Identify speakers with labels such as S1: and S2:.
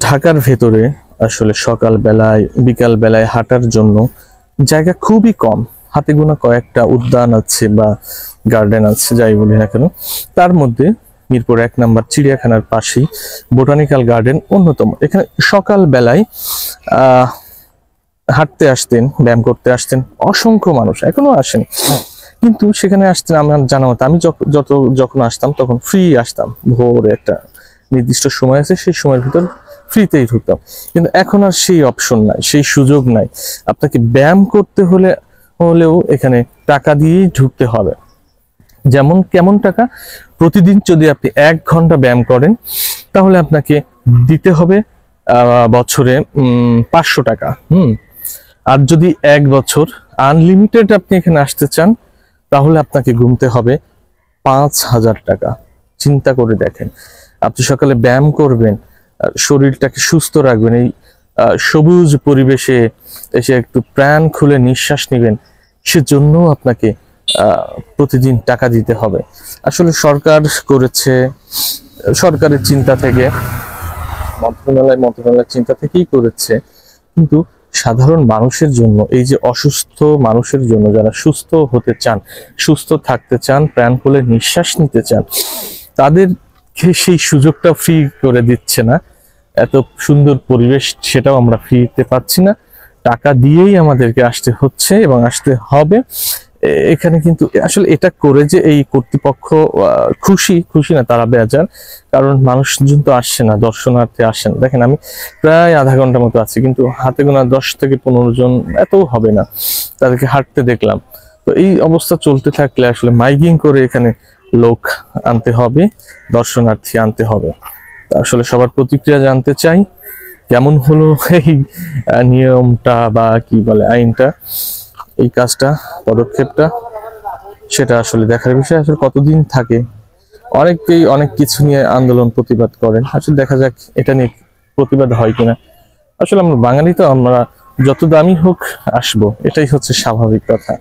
S1: ঢাকার ভেতরে আসলে সকাল বেলায় বিকাল বেলায় হাঁটার জন্য জায়গা খুবই কম। হাতে গোনা কয়েকটা উদ্যান আছে বা গার্ডেন আছে, যাই বলি না কেন। তার মধ্যে মিরপুর 1 নম্বর চিড়িয়াখানার পাশেই বোটানিক্যাল গার্ডেন অন্যতম। এখানে সকাল বেলায় হাঁটতে আসতেন, ব্যায়াম করতে আসতেন অসংখ্য মানুষ, এখনো আসেন। কিন্তু সেখানে আসতেন আমার জানা মতো, আমি যখন আসতাম তখন ফ্রি আসতাম। ভোরে একটা নির্দিষ্ট সময় আছে, সেই সময়ের ভিতর ফ্রিতেই ঢুকতাম। কিন্তু এখন আর সেই অপশন নাই, সেই সুযোগ নাই। আপনাকে ব্যায়াম করতে হলেও এখানে টাকা দিয়েই ঢুকতে হবে। যেমন কেমন টাকা? প্রতিদিন যদি আপনি 1 ঘন্টা ব্যায়াম করেন তাহলে আপনাকে দিতে হবে বছরে 500 টাকা। আর যদি 1 বছর আনলিমিটেড আপনি এখানে আসতে চান তাহলে আপনাকে গুনতে হবে 5000 টাকা। চিন্তা করে দেখেন, আপনি সকালে ব্যায়াম করবেন, শরীরটাকে সুস্থ রাখবেন, এই সবুজ পরিবেশে এসে একটু প্রাণ খুলে নিঃশ্বাস নেবেন, সেজন্য আপনাকে প্রতিদিন টাকা দিতে হবে। আসলে সরকার করেছে, সরকারের চিন্তা থেকে, মন্ত্রণালয়ের চিন্তা থেকেই করেছে। কিন্তু সাধারণ মানুষের জন্য, এই যে অসুস্থ মানুষের জন্য, যারা সুস্থ হতে চান, সুস্থ থাকতে চান, প্রাণ খুলে নিঃশ্বাস নিতে চান, তাদেরকে সেই সুযোগটা ফ্রি করে দিচ্ছে না। এত সুন্দর পরিবেশ, সেটাও আমরা ফ্রিতে পাচ্ছি না, টাকা দিয়েই আমাদেরকে আসতে হচ্ছে এবং আসতে হবে এখানে। কিন্তু আসলে এটা করে যে এই কর্তৃপক্ষ খুশি না, তারা বেজার। কারণ মানুষজন তো আসছে না, দর্শনার্থী আসেন। দেখেন, আমি প্রায় আধা ঘন্টা মতো আছি, কিন্তু হাতে গোনা 10 থেকে 15 জন, এত হবে না, তাদেরকে হাঁটতে দেখলাম। তো এই অবস্থা চলতে থাকলে আসলে মাইকিং করে এখানে লোক আনতে হবে, দর্শনার্থী আনতে হবে। আসলে সবার প্রতিক্রিয়া জানতে চাই, কেমন হলো এই নিয়মটা বা কি বলে আইনটা, এই কাজটা, পদক্ষেপটা, সেটা আসলে দেখার বিষয়। আসলে কতদিন থাকে, অনেকেই অনেক কিছু নিয়ে আন্দোলন প্রতিবাদ করেন। আসলে দেখা যাক এটা নিয়ে প্রতিবাদ হয় কিনা। আসলে আমরা বাঙালি তো, আমরা যত দামি হোক আসবো, এটাই হচ্ছে স্বাভাবিক কথা।